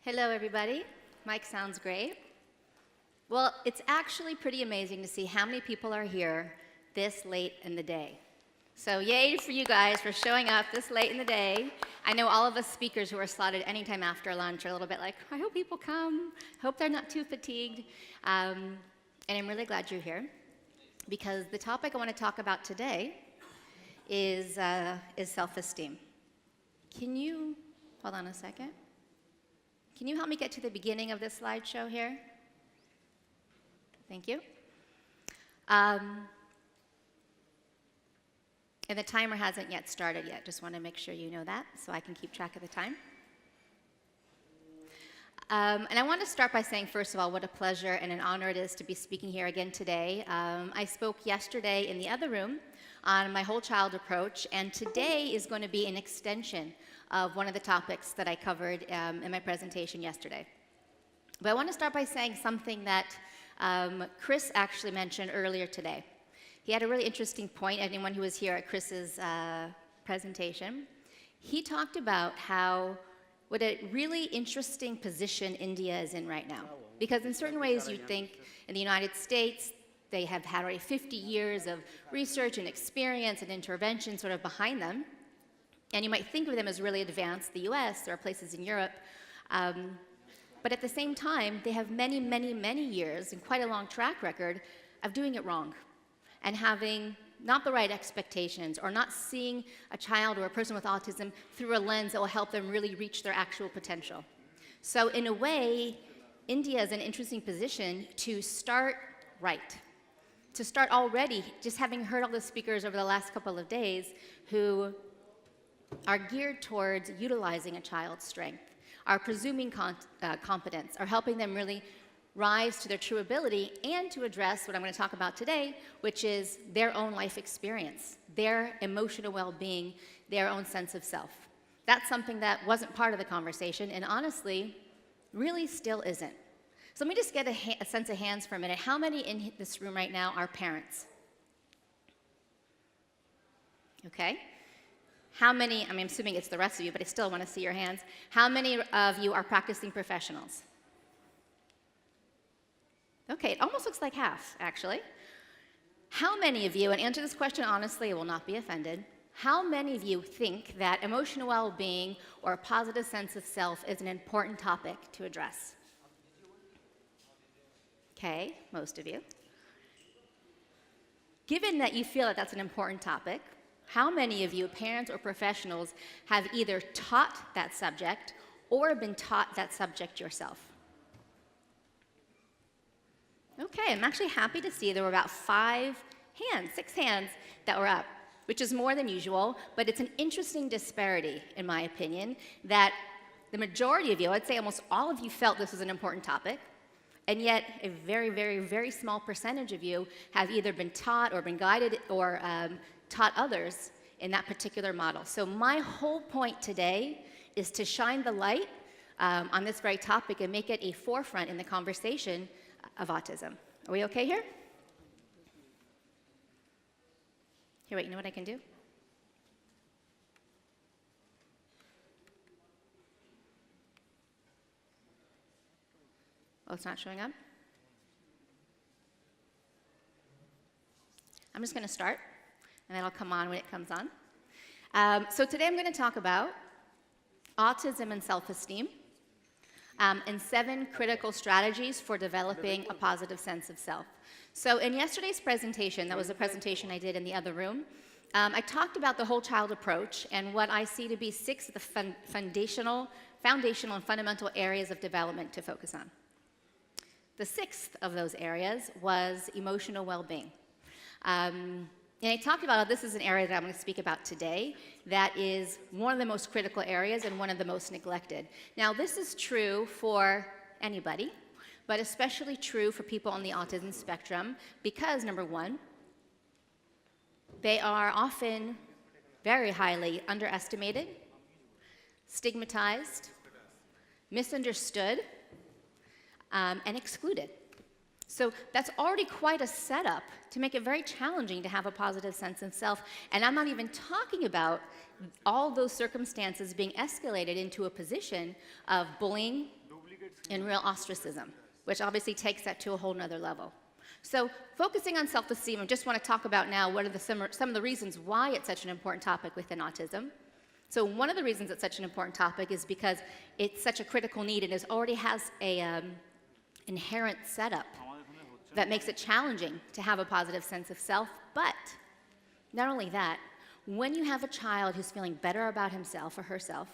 Hello, everybody. Mic sounds great. Well, it's actually pretty amazing to see how many people are here this late in the day. So yay for you guys for showing up this late in the day. I know all of us speakers who are slotted anytime after lunch are a little bit like, I hope people come. Hope they're not too fatigued. And I'm really glad you're here because the topic I want to talk about today is self-esteem. Can you, hold on a second. Can you help me get to the beginning of this slideshow here? Thank you. And the timer hasn't yet started yet. Just want to make sure you know that so I can keep track of the time. And I want to start by saying, first of all, what a pleasure and an honor it is to be speaking here again today. I spoke yesterday in the other room on my whole child approach, and today is going to be an extension of one of the topics that I covered in my presentation yesterday. But I want to start by saying something that Chris actually mentioned earlier today. He had a really interesting point, anyone who was here at Chris's presentation. He talked about what a really interesting position India is in right now. Because in certain ways you'd think in the United States, they have had already 50 years of research and experience and intervention sort of behind them. And you might think of them as really advanced. The US, there are places in Europe. But at the same time, they have many, many, many years and quite a long track record of doing it wrong and having not the right expectations or not seeing a child or a person with autism through a lens that will help them really reach their actual potential. So in a way, India is in an interesting position to start right. To start already, just having heard all the speakers over the last couple of days who are geared towards utilizing a child's strength, are presuming competence, are helping them really rise to their true ability and to address what I'm going to talk about today, which is their own life experience, their emotional well-being, their own sense of self. That's something that wasn't part of the conversation and honestly, really still isn't. So let me just get a sense of hands for a minute. How many in this room right now are parents? Okay. How many, I'm assuming it's the rest of you, but I still want to see your hands. How many of you are practicing professionals? Okay, it almost looks like half, actually. How many of you, and answer this question honestly, I will not be offended, how many of you think that emotional well-being or a positive sense of self is an important topic to address? Okay, most of you. Given that you feel that that's an important topic, how many of you, parents or professionals, have either taught that subject or been taught that subject yourself? Okay, I'm actually happy to see there were about 6 hands that were up, which is more than usual, but it's an interesting disparity, in my opinion, that the majority of you, I'd say almost all of you, felt this was an important topic, and yet a very, very, very small percentage of you have either been taught or been guided or taught others in that particular model. So my whole point today is to shine the light on this very topic and make it a forefront in the conversation of autism. Are we okay here? Here, wait, you know what I can do? Oh, it's not showing up? I'm just going to start, and then I'll come on when it comes on. So today I'm going to talk about autism and self-esteem and 7 critical strategies for developing a positive sense of self. So in yesterday's presentation, that was a presentation I did in the other room, I talked about the whole child approach and what I see to be 6 of the foundational and fundamental areas of development to focus on. The 6th of those areas was emotional well-being. And I talked about how this is an area that I'm going to speak about today that is one of the most critical areas and one of the most neglected. Now, this is true for anybody, but especially true for people on the autism spectrum because, number one, they are often very highly underestimated, stigmatized, misunderstood, and excluded. So that's already quite a setup to make it very challenging to have a positive sense of self. And I'm not even talking about all those circumstances being escalated into a position of bullying, and real ostracism, which obviously takes that to a whole nother level. So focusing on self-esteem, I just want to talk about now what are some of the reasons why it's such an important topic within autism. So one of the reasons it's such an important topic is because it's such a critical need and it already has a inherent setup that makes it challenging to have a positive sense of self. But not only that, when you have a child who's feeling better about himself or herself,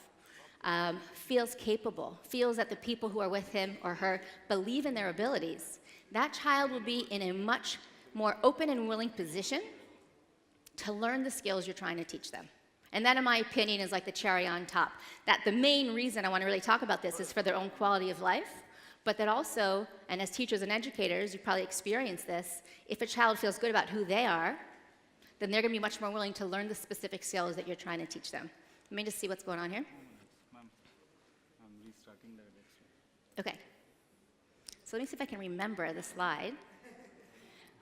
feels capable, feels that the people who are with him or her believe in their abilities, that child will be in a much more open and willing position to learn the skills you're trying to teach them. And that, in my opinion, is like the cherry on top. That the main reason I want to really talk about this is for their own quality of life, but that also, and as teachers and educators, you probably experience this, if a child feels good about who they are, then they're going to be much more willing to learn the specific skills that you're trying to teach them. Let me just see what's going on here. Okay. So let me see if I can remember the slide.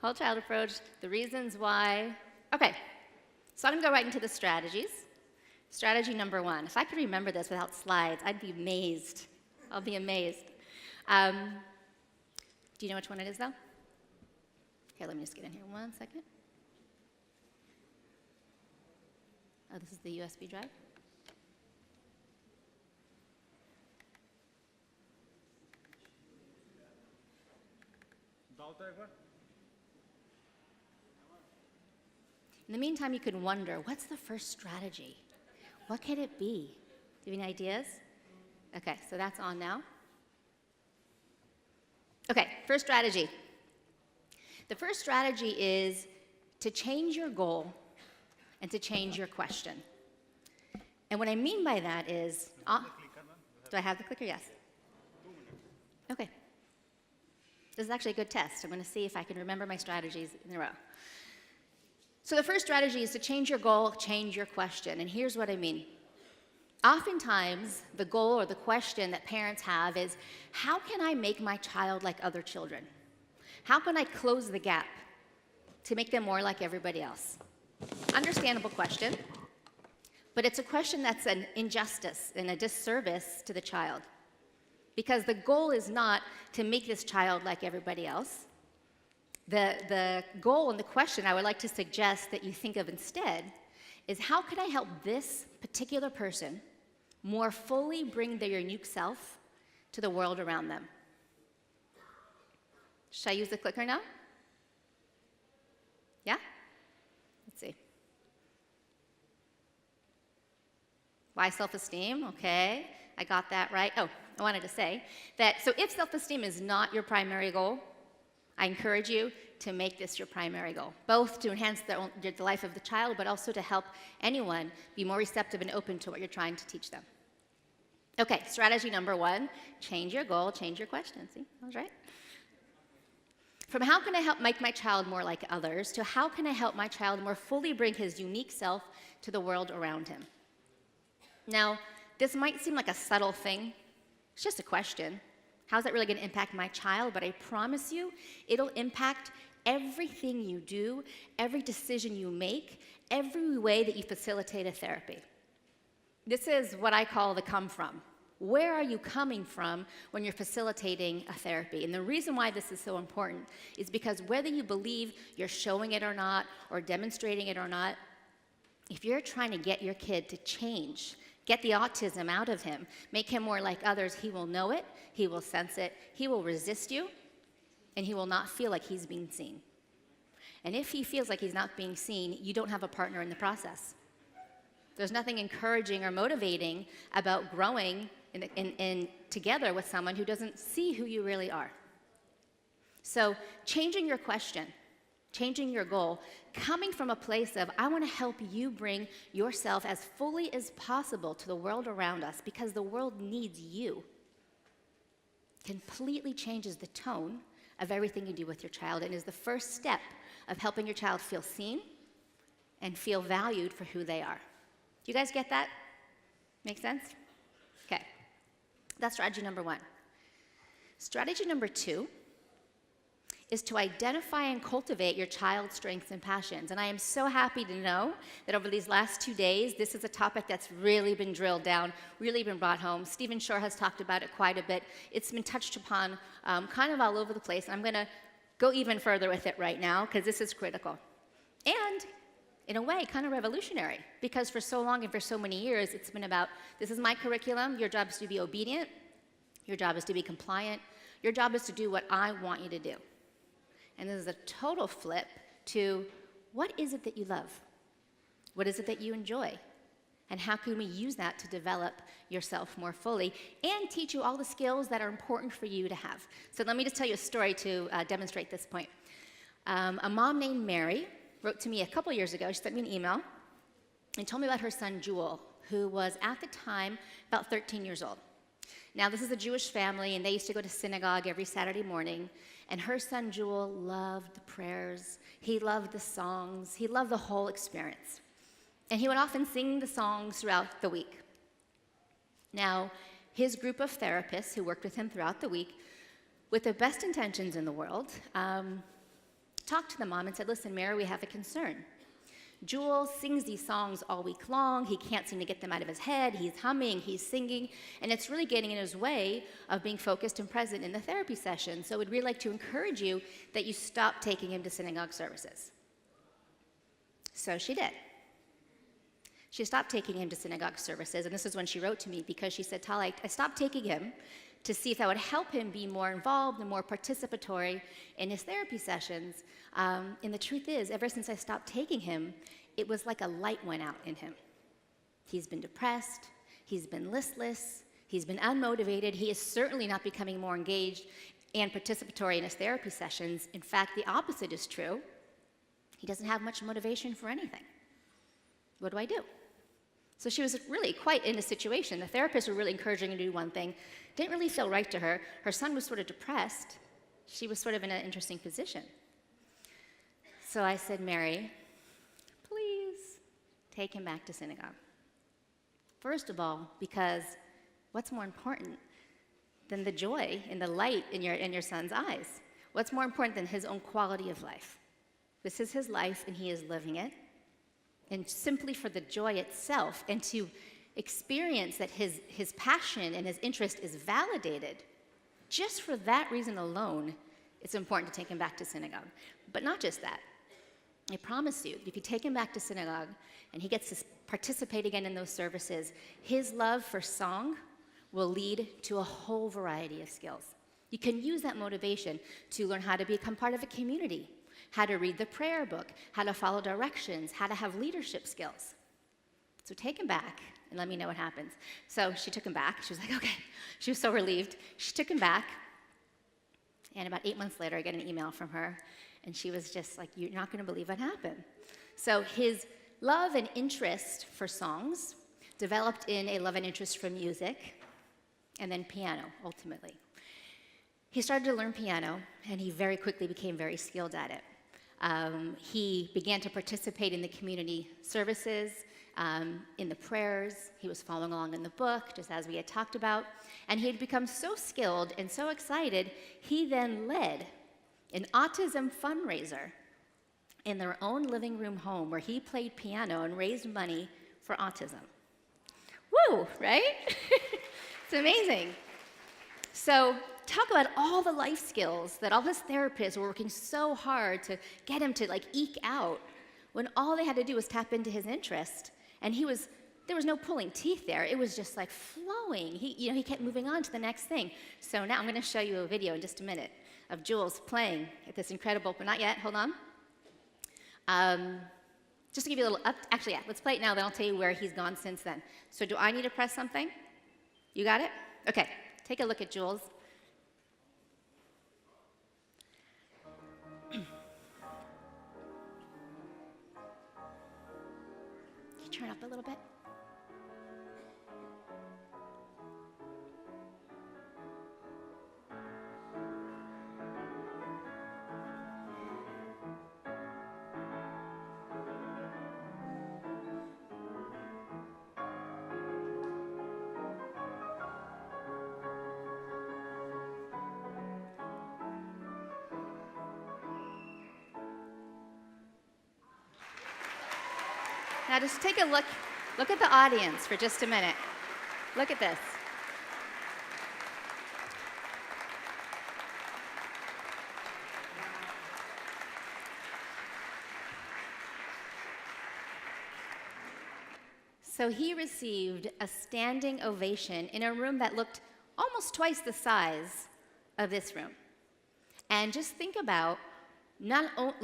Whole child approach, the reasons why. Okay. So I'm going to go right into the strategies. Strategy number 1. If I could remember this without slides, I'd be amazed. I'll be amazed. Do you know which one it is, though? Here, let me just get in here 1 second. Oh, this is the USB drive. In the meantime, you could wonder, what's the first strategy? What could it be? Do you have any ideas? Okay, so that's on now. Okay, first strategy. The first strategy is to change your goal and to change your question. And what I mean by that is, do I have the clicker? Yes. Okay. This is actually a good test. I'm going to see if I can remember my strategies in a row. So the first strategy is to change your goal, change your question. And here's what I mean. Oftentimes, the goal or the question that parents have is, how can I make my child like other children? How can I close the gap to make them more like everybody else? Understandable question, but it's a question that's an injustice and a disservice to the child. Because the goal is not to make this child like everybody else. The goal and the question I would like to suggest that you think of instead is, how can I help this particular person more fully bring their unique self to the world around them? Should I use the clicker now? Yeah? Let's see. Why self-esteem? Okay, I got that right. Oh, I wanted to say that, so if self-esteem is not your primary goal, I encourage you to make this your primary goal, both to enhance the life of the child, but also to help anyone be more receptive and open to what you're trying to teach them. Okay, strategy number 1, change your goal, change your question. See, I was right. From how can I help make my child more like others, to how can I help my child more fully bring his unique self to the world around him? Now, this might seem like a subtle thing. It's just a question. How's that really going to impact my child? But I promise you, it'll impact everything you do, every decision you make, every way that you facilitate a therapy. This is what I call the come from. Where are you coming from when you're facilitating a therapy? And the reason why this is so important is because whether you believe you're showing it or not, or demonstrating it or not, if you're trying to get your kid to change, get the autism out of him, make him more like others, he will know it, he will sense it, he will resist you, and he will not feel like he's being seen. And if he feels like he's not being seen, you don't have a partner in the process. There's nothing encouraging or motivating about growing in together with someone who doesn't see who you really are. So changing your question, changing your goal, coming from a place of, I want to help you bring yourself as fully as possible to the world around us because the world needs you, completely changes the tone of everything you do with your child and is the first step of helping your child feel seen and feel valued for who they are. Do you guys get that? Make sense? Okay. That's strategy number 1. Strategy number 2 is to identify and cultivate your child's strengths and passions. And I am so happy to know that over these last 2 days, this is a topic that's really been drilled down, really been brought home. Stephen Shore has talked about it quite a bit. It's been touched upon kind of all over the place. I'm going to go even further with it right now because this is critical. And in a way, kind of revolutionary, because for so long and for so many years, it's been about, this is my curriculum, your job is to be obedient, your job is to be compliant, your job is to do what I want you to do. And this is a total flip to, what is it that you love? What is it that you enjoy? And how can we use that to develop yourself more fully and teach you all the skills that are important for you to have? So let me just tell you a story to demonstrate this point. A mom named Mary wrote to me a couple years ago. She sent me an email and told me about her son, Jewel, who was at the time about 13 years old. Now, this is a Jewish family, and they used to go to synagogue every Saturday morning, and her son, Jewel, loved the prayers. He loved the songs. He loved the whole experience. And he would often sing the songs throughout the week. Now, his group of therapists who worked with him throughout the week, with the best intentions in the world, talked to the mom and said, listen, Mary, we have a concern. Jewel sings these songs all week long. He can't seem to get them out of his head. He's humming, he's singing, and it's really getting in his way of being focused and present in the therapy session. So we'd really like to encourage you that you stop taking him to synagogue services. So she did. She stopped taking him to synagogue services, and this is when she wrote to me, because she said, Tali, I stopped taking him to see if that would help him be more involved and more participatory in his therapy sessions. And the truth is, ever since I stopped taking him, it was like a light went out in him. He's been depressed, he's been listless, he's been unmotivated, he is certainly not becoming more engaged and participatory in his therapy sessions. In fact, the opposite is true. He doesn't have much motivation for anything. What do I do? So she was really quite in a situation. The therapists were really encouraging her to do one thing. Didn't really feel right to her. Her son was sort of depressed. She was sort of in an interesting position. So I said, Mary, please take him back to synagogue. First of all, because what's more important than the joy and the light in your son's eyes? What's more important than his own quality of life? This is his life, and he is living it. And simply for the joy itself, and to experience that his passion and his interest is validated, just for that reason alone, it's important to take him back to synagogue. But not just that. I promise you, if you take him back to synagogue and he gets to participate again in those services, his love for song will lead to a whole variety of skills. You can use that motivation to learn how to become part of a community, how to read the prayer book, how to follow directions, how to have leadership skills. So take him back and let me know what happens. So she took him back. She was like, okay. She was so relieved. She took him back. And about 8 months later, I get an email from her. And she was just like, you're not going to believe what happened. So his love and interest for songs developed in a love and interest for music, and then piano, ultimately. He started to learn piano, and he very quickly became very skilled at it. He began to participate in the community services, in the prayers. He was following along in the book, just as we had talked about. And he had become so skilled and so excited, he then led an autism fundraiser in their own living room home where he played piano and raised money for autism. Woo, right? It's amazing. So talk about all the life skills that all his therapists were working so hard to get him to eke out, when all they had to do was tap into his interest. And there was no pulling teeth there. It was just flowing. He kept moving on to the next thing. So now I'm going to show you a video in just a minute of Jules playing at this incredible, but not yet, hold on. Just to give you a little actually, yeah, let's play it now, then I'll tell you where he's gone since then. So do I need to press something? You got it? Okay, take a look at Jules. Can you turn up a little bit? Now just take a look. Look at the audience for just a minute. Look at this. So he received a standing ovation in a room that looked almost twice the size of this room. And just think about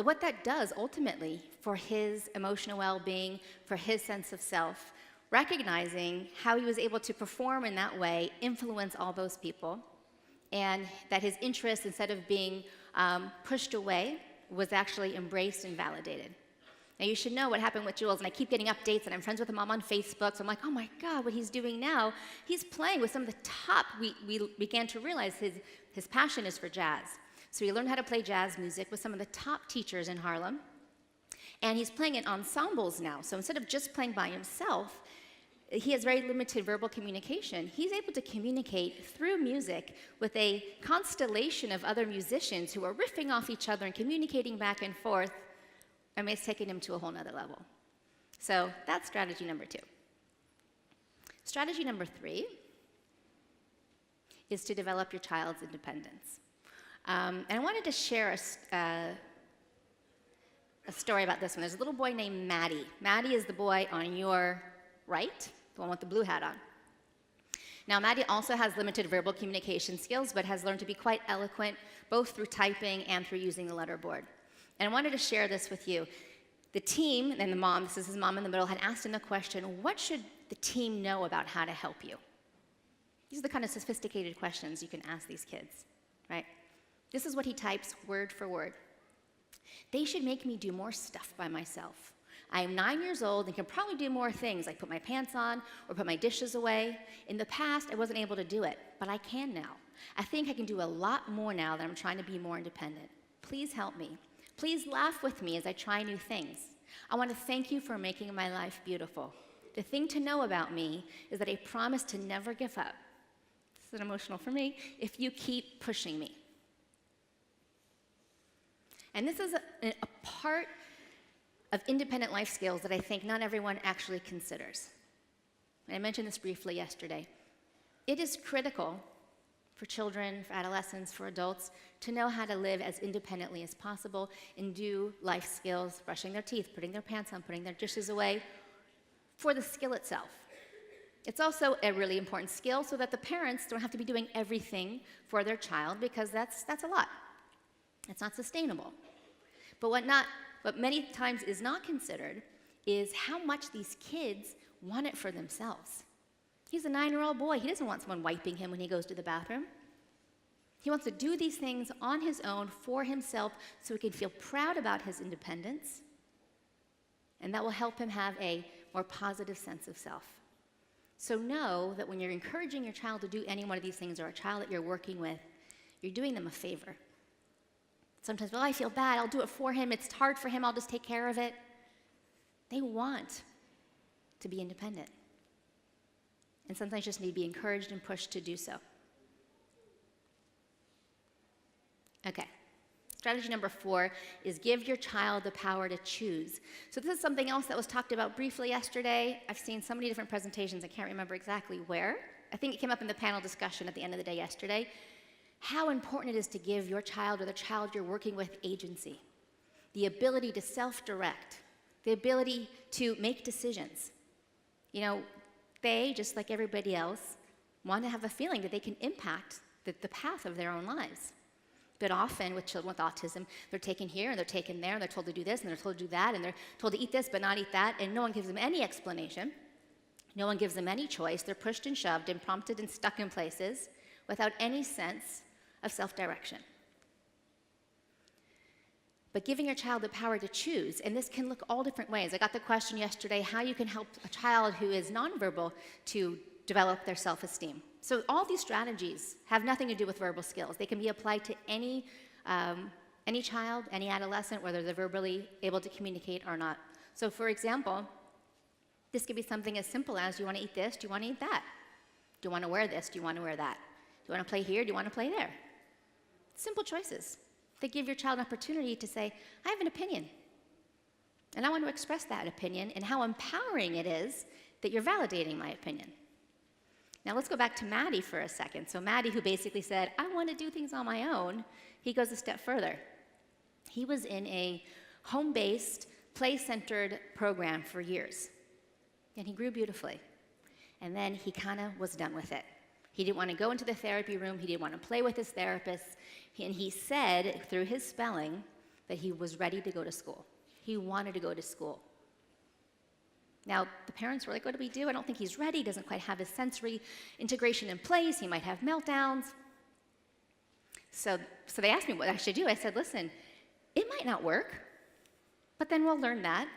what that does ultimately for his emotional well-being, for his sense of self, recognizing how he was able to perform in that way, influence all those people, and that his interest, instead of being pushed away, was actually embraced and validated. Now, you should know what happened with Jules, and I keep getting updates, and I'm friends with him on Facebook, so I'm like, oh my God, what he's doing now, he's playing with some of the top, we began to realize his passion is for jazz. So he learned how to play jazz music with some of the top teachers in Harlem, and he's playing in ensembles now. So instead of just playing by himself, he has very limited verbal communication. He's able to communicate through music with a constellation of other musicians who are riffing off each other and communicating back and forth. I mean, it's taken him to a whole nother level. So that's strategy number 2. Strategy number 3 is to develop your child's independence. And I wanted to share a story about this one. There's a little boy named Maddie. Maddie is the boy on your right, the one with the blue hat on. Now, Maddie also has limited verbal communication skills, but has learned to be quite eloquent, both through typing and through using the letterboard. And I wanted to share this with you. The team and the mom, this is his mom in the middle, had asked him the question, what should the team know about how to help you? These are the kind of sophisticated questions you can ask these kids, right? This is what he types word for word. They should make me do more stuff by myself. I am 9 years old and can probably do more things, like put my pants on or put my dishes away. In the past, I wasn't able to do it, but I can now. I think I can do a lot more now that I'm trying to be more independent. Please help me. Please laugh with me as I try new things. I want to thank you for making my life beautiful. The thing to know about me is that I promise to never give up. This is emotional for me, if you keep pushing me. And this is a part of independent life skills that I think not everyone actually considers. And I mentioned this briefly yesterday. It is critical for children, for adolescents, for adults, to know how to live as independently as possible and do life skills, brushing their teeth, putting their pants on, putting their dishes away, for the skill itself. It's also a really important skill so that the parents don't have to be doing everything for their child, because that's a lot. It's not sustainable. But what many times is not considered is how much these kids want it for themselves. He's a 9-year-old boy. He doesn't want someone wiping him when he goes to the bathroom. He wants to do these things on his own for himself so he can feel proud about his independence, and that will help him have a more positive sense of self. So know that when you're encouraging your child to do any one of these things, or a child that you're working with, you're doing them a favor. Sometimes, well, I feel bad, I'll do it for him, it's hard for him, I'll just take care of it. They want to be independent. And sometimes just need to be encouraged and pushed to do so. Okay. Strategy number 4 is give your child the power to choose. So this is something else that was talked about briefly yesterday. I've seen so many different presentations, I can't remember exactly where. I think it came up in the panel discussion at the end of the day yesterday. How important it is to give your child, or the child you're working with, agency. The ability to self-direct. The ability to make decisions. You know, they, just like everybody else, want to have a feeling that they can impact the path of their own lives. But often with children with autism, they're taken here and they're taken there, and they're told to do this and they're told to do that, and they're told to eat this but not eat that, and no one gives them any explanation. No one gives them any choice. They're pushed and shoved and prompted and stuck in places without any sense of self-direction. But giving your child the power to choose, and this can look all different ways. I got the question yesterday, how you can help a child who is nonverbal to develop their self-esteem. So all these strategies have nothing to do with verbal skills. They can be applied to any child, any adolescent, whether they're verbally able to communicate or not. So for example, this could be something as simple as, do you want to eat this? Do you want to eat that? Do you want to wear this? Do you want to wear that? Do you want to play here? Do you want to play there? Simple choices. They give your child an opportunity to say, I have an opinion. And I want to express that opinion and how empowering it is that you're validating my opinion. Now let's go back to Maddie for a second. So Maddie, who basically said, I want to do things on my own, he goes a step further. He was in a home-based, play-centered program for years. And he grew beautifully. And then he kind of was done with it. He didn't want to go into the therapy room. He didn't want to play with his therapist. And he said, through his spelling, that he was ready to go to school. He wanted to go to school. Now, the parents were like, what do we do? I don't think he's ready. He doesn't quite have his sensory integration in place. He might have meltdowns. So they asked me what I should do. I said, listen, it might not work, but then we'll learn that.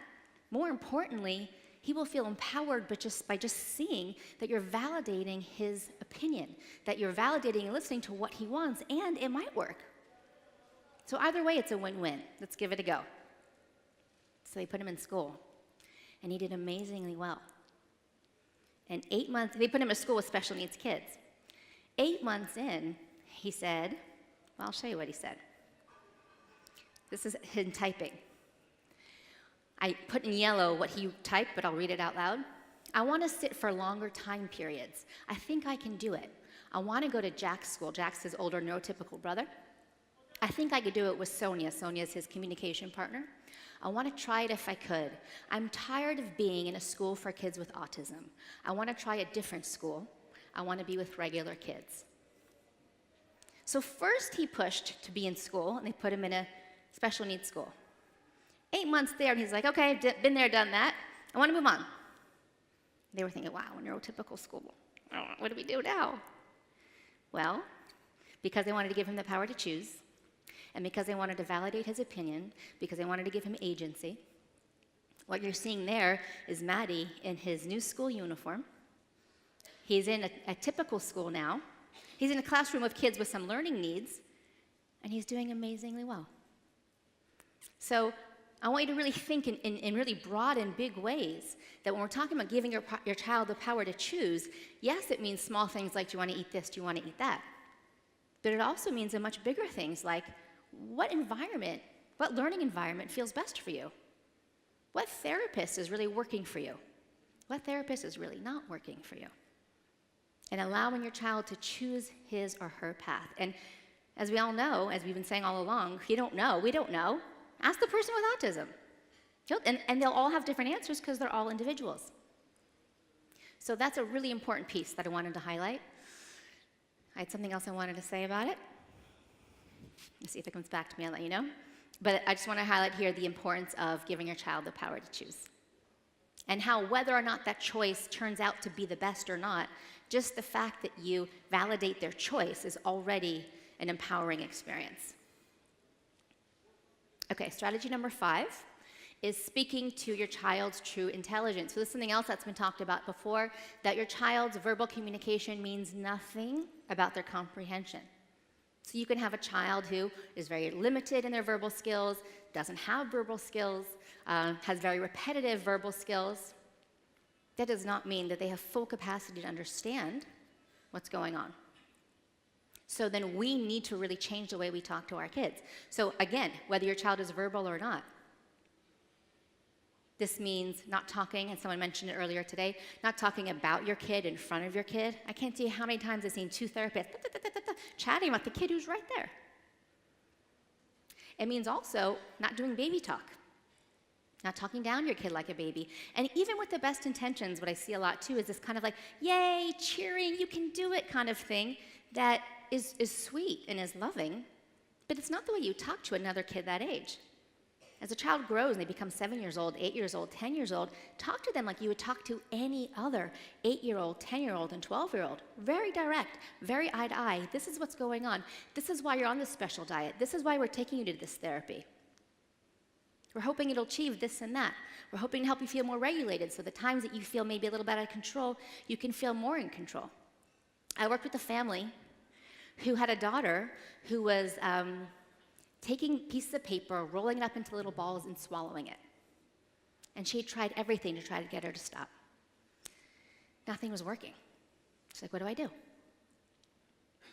More importantly, he will feel empowered by just seeing that you're validating his opinion, that you're validating and listening to what he wants, and it might work. So either way, it's a win-win. Let's give it a go. So they put him in school, and he did amazingly well. And 8 months, they put him in school with special needs kids. 8 months in, he said, well, I'll show you what he said. This is him typing. I put in yellow what he typed, but I'll read it out loud. I want to sit for longer time periods. I think I can do it. I want to go to Jack's school. Jack's his older neurotypical brother. I think I could do it with Sonia. Sonia's his communication partner. I want to try it if I could. I'm tired of being in a school for kids with autism. I want to try a different school. I want to be with regular kids. So first he pushed to be in school, and they put him in a special needs school. 8 months there, and he's like, okay, been there, done that. I want to move on. They were thinking, wow, a neurotypical school. Oh, what do we do now? Well, because they wanted to give him the power to choose, and because they wanted to validate his opinion, because they wanted to give him agency, what you're seeing there is Maddie in his new school uniform. He's in a typical school now. He's in a classroom of kids with some learning needs, and he's doing amazingly well. So I want you to really think in really broad and big ways that when we're talking about giving your child the power to choose, yes, it means small things like, do you want to eat this, do you want to eat that? But it also means in much bigger things like, what learning environment feels best for you? What therapist is really working for you? What therapist is really not working for you? And allowing your child to choose his or her path. And as we all know, as we've been saying all along, if you don't know, we don't know. Ask the person with autism. And they'll all have different answers because they're all individuals. So that's a really important piece that I wanted to highlight. I had something else I wanted to say about it. Let's see if it comes back to me, I'll let you know. But I just want to highlight here the importance of giving your child the power to choose. And how whether or not that choice turns out to be the best or not, just the fact that you validate their choice is already an empowering experience. Okay, strategy number 5 is speaking to your child's true intelligence. So this is something else that's been talked about before, that your child's verbal communication means nothing about their comprehension. So you can have a child who is very limited in their verbal skills, doesn't have verbal skills, has very repetitive verbal skills. That does not mean that they have full capacity to understand what's going on. So then we need to really change the way we talk to our kids. So again, whether your child is verbal or not, this means not talking, and someone mentioned it earlier today, not talking about your kid in front of your kid. I can't tell you how many times I've seen 2 therapists chatting about the kid who's right there. It means also not doing baby talk, not talking down your kid like a baby. And even with the best intentions, what I see a lot too is this kind of like, yay, cheering, you can do it kind of thing that is sweet and is loving, but it's not the way you talk to another kid that age. As a child grows and they become 7 years old, 8 years old, 10 years old, talk to them like you would talk to any other 8-year-old, 10-year-old, and 12-year-old. Very direct, very eye to eye. This is what's going on. This is why you're on this special diet. This is why we're taking you to this therapy. We're hoping it'll achieve this and that. We're hoping to help you feel more regulated, so the times that you feel maybe a little bit out of control, you can feel more in control. I worked with a family who had a daughter who was taking pieces of paper, rolling it up into little balls, and swallowing it. And she had tried everything to try to get her to stop. Nothing was working. She's like, what do I do?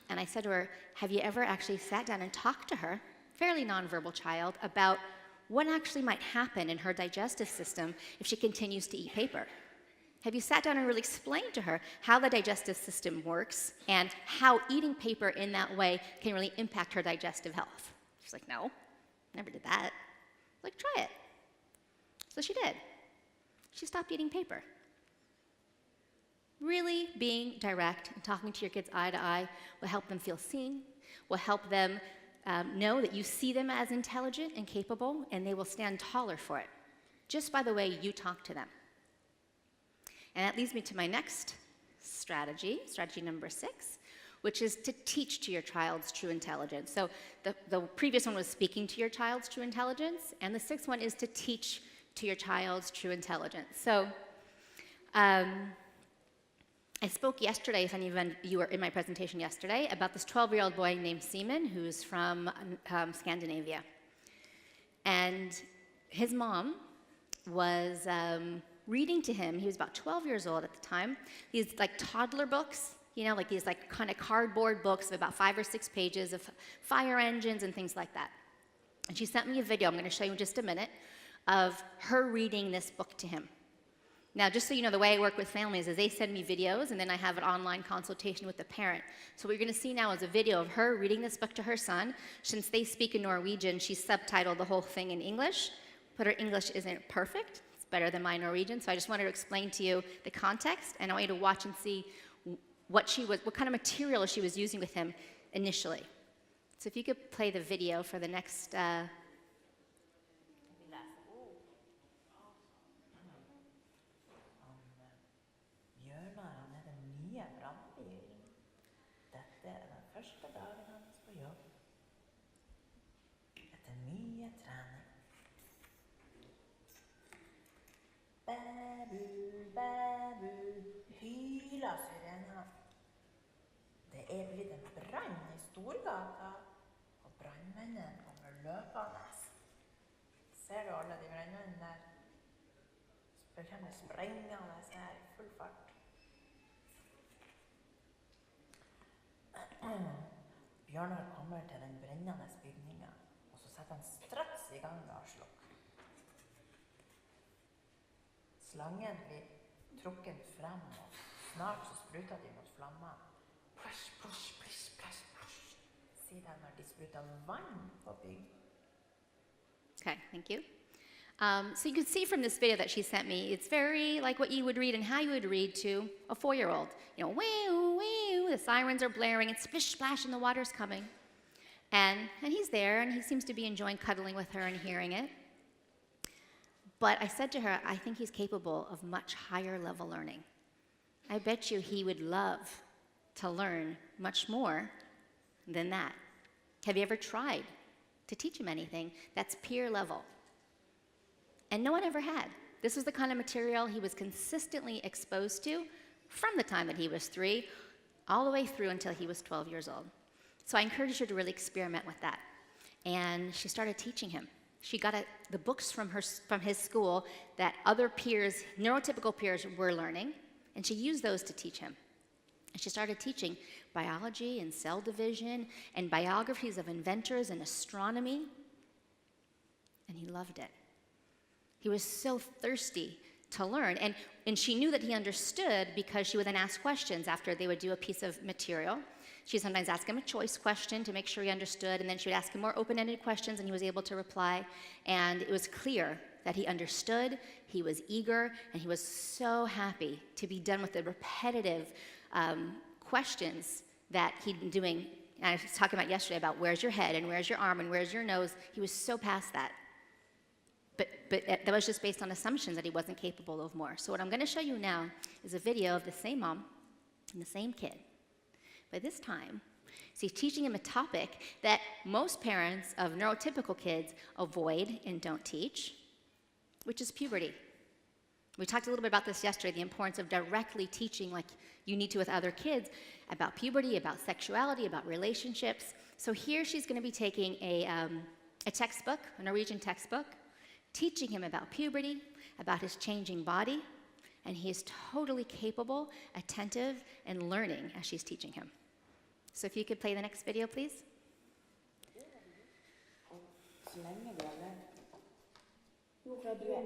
And I said to her, have you ever actually sat down and talked to her, fairly nonverbal child, about what actually might happen in her digestive system if she continues to eat paper. Have you sat down and really explained to her how the digestive system works and how eating paper in that way can really impact her digestive health? She's like, no, never did that. Like, try it. So she did. She stopped eating paper. Really being direct and talking to your kids eye to eye will help them feel seen, will help them know that you see them as intelligent and capable, and they will stand taller for it, just by the way you talk to them. And that leads me to my next strategy, strategy number 6, which is to teach to your child's true intelligence. So the previous one was speaking to your child's true intelligence, and the 6th one is to teach to your child's true intelligence. So I spoke yesterday, if any of you were in my presentation yesterday, about this 12-year-old boy named Seaman, who's from Scandinavia. And his mom was reading to him. He was about 12 years old at the time. These like toddler books, you know, like these like kind of cardboard books of about 5 or 6 pages of fire engines and things like that. And she sent me a video, I'm going to show you in just a minute, of her reading this book to him. Now, just so you know, the way I work with families is they send me videos, and then I have an online consultation with the parent. So what you're going to see now is a video of her reading this book to her son. Since they speak in Norwegian, she subtitled the whole thing in English, but her English isn't perfect. It's better than my Norwegian, so I just wanted to explain to you the context, and I want you to watch and see what kind of material she was using with him initially. So if you could play the video for the next... Første dagen hans på jobb. Etter mye trening. Bæbu, bæbu, hyler syrena. Det blitt en brann i Storgata, og brannmennene kommer løpende. Ser du alle de brannmennene der? Så kommer det sprengende her i full fart. Bjørnar kommer til den brennende bygningen, og så setter han straks i gang med å slukke. Slangen blir trukket frem, og snart så spruter de mot flammer. Plash, plash, plash, plash, plash, sier de når de spruter vann på bygg. Okay, thank you. So you can see from this video that she sent me, it's very like what you would read and how you would read to a 4-year-old. You know, wee, wee, the sirens are blaring and splish, splash, and the water's coming. And he's there, and he seems to be enjoying cuddling with her and hearing it. But I said to her, I think he's capable of much higher level learning. I bet you he would love to learn much more than that. Have you ever tried to teach him anything that's peer level? And no one ever had. This was the kind of material he was consistently exposed to from the time that he was 3 all the way through until he was 12 years old. So I encouraged her to really experiment with that. And she started teaching him. She got the books from his school that other peers, neurotypical peers, were learning, and she used those to teach him. And she started teaching biology and cell division and biographies of inventors and astronomy, and he loved it. He was so thirsty to learn, and she knew that he understood because she would then ask questions after they would do a piece of material. She'd sometimes ask him a choice question to make sure he understood, and then she would ask him more open-ended questions, and he was able to reply. And it was clear that he understood, he was eager, and he was so happy to be done with the repetitive questions that he'd been doing. And I was talking about yesterday about where's your head, and where's your arm, and where's your nose. He was so past that. But that was just based on assumptions that he wasn't capable of more. So what I'm going to show you now is a video of the same mom and the same kid. But this time, she's teaching him a topic that most parents of neurotypical kids avoid and don't teach, which is puberty. We talked a little bit about this yesterday, the importance of directly teaching, like you need to with other kids, about puberty, about sexuality, about relationships. So here she's going to be taking a textbook, a Norwegian textbook, teaching him about puberty, about his changing body, and he is totally capable, attentive, and learning as she's teaching him. So if you could play the next video, please. Så lenge vi har lært Jo, fra du er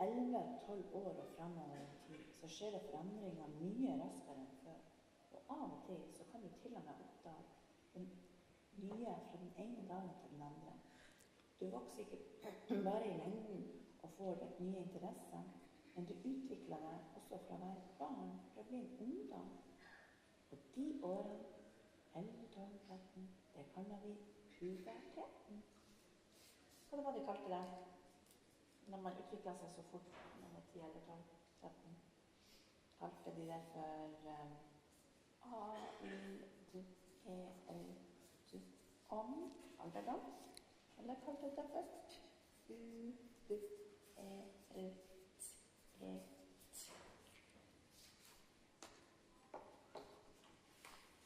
11-12 år og fremover i tid, så skjer det forandringer mye raskere enn før. Og av og til så kan du til og med oppdage den nye fra den ene dagen til den andre. Du vokser ikke bare i lengden og får deg nye interesser, men du utvikler deg også fra å være et barn, fra å bli en ungdom. Og de årene, 11, 12, 13, det kaller vi puberteten. Hva var det de kalte det? Når man utvikler seg så fort, når man er 10, 11, 12, 13, kalte de det for alderdom, eller kalte de det for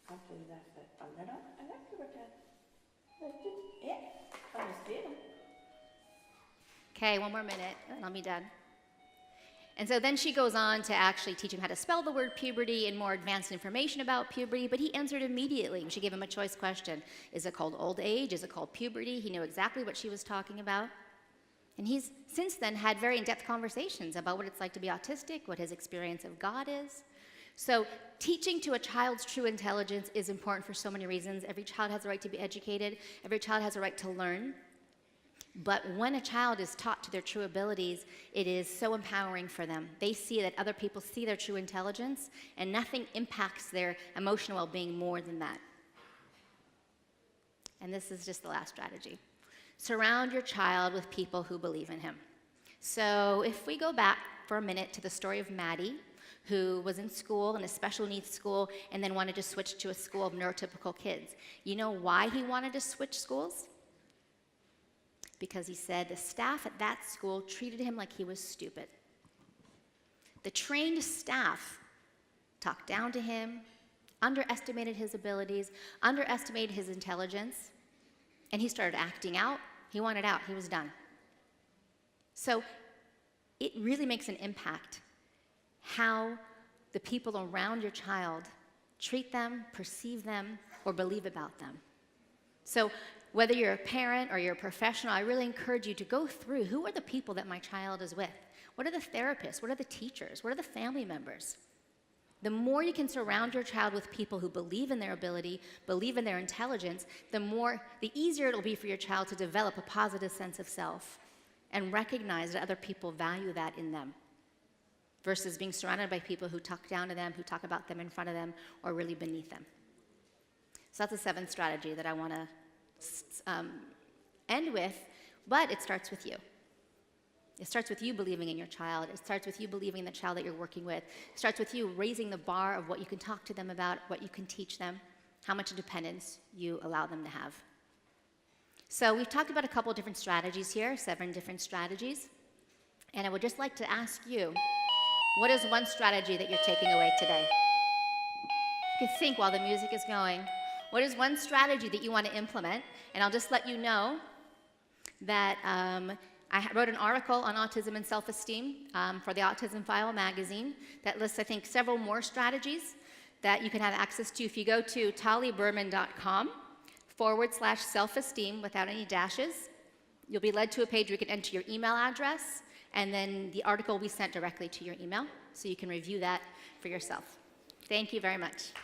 kalte de det for alderdom, eller pubertet? Kan du skrive det? Okay, one more minute, and I'll be done. And so then she goes on to actually teach him how to spell the word puberty and more advanced information about puberty, but he answered immediately. She gave him a choice question. Is it called old age? Is it called puberty? He knew exactly what she was talking about. And he's since then had very in-depth conversations about what it's like to be autistic, what his experience of God is. So teaching to a child's true intelligence is important for so many reasons. Every child has a right to be educated. Every child has a right to learn. But when a child is taught to their true abilities, it is so empowering for them. They see that other people see their true intelligence, and nothing impacts their emotional well-being more than that. And this is just the last strategy. Surround your child with people who believe in him. So if we go back for a minute to the story of Maddie, who was in school, in a special needs school, and then wanted to switch to a school of neurotypical kids. You know why he wanted to switch schools? Because he said the staff at that school treated him like he was stupid. The trained staff talked down to him, underestimated his abilities, underestimated his intelligence, and he started acting out. He wanted out. He was done. So it really makes an impact how the people around your child treat them, perceive them, or believe about them. So whether you're a parent or you're a professional, I really encourage you to go through who are the people that my child is with? What are the therapists? What are the teachers? What are the family members? The more you can surround your child with people who believe in their ability, believe in their intelligence, the easier it'll be for your child to develop a positive sense of self and recognize that other people value that in them versus being surrounded by people who talk down to them, who talk about them in front of them, or really beneath them. So that's the seventh strategy that I want to end with, but it starts with you. It starts with you believing in your child. It starts with you believing in the child that you're working with. It starts with you raising the bar of what you can talk to them about, what you can teach them, how much independence you allow them to have. So we've talked about a couple different strategies here, 7 different strategies, and I would just like to ask you, what is one strategy that you're taking away today? You can think while the music is going. What is one strategy that you want to implement? And I'll just let you know that I wrote an article on autism and self-esteem for the Autism File magazine that lists, I think, several more strategies that you can have access to if you go to taliberman.com/self-esteem without any dashes. You'll be led to a page where you can enter your email address, and then the article will be sent directly to your email, so you can review that for yourself. Thank you very much.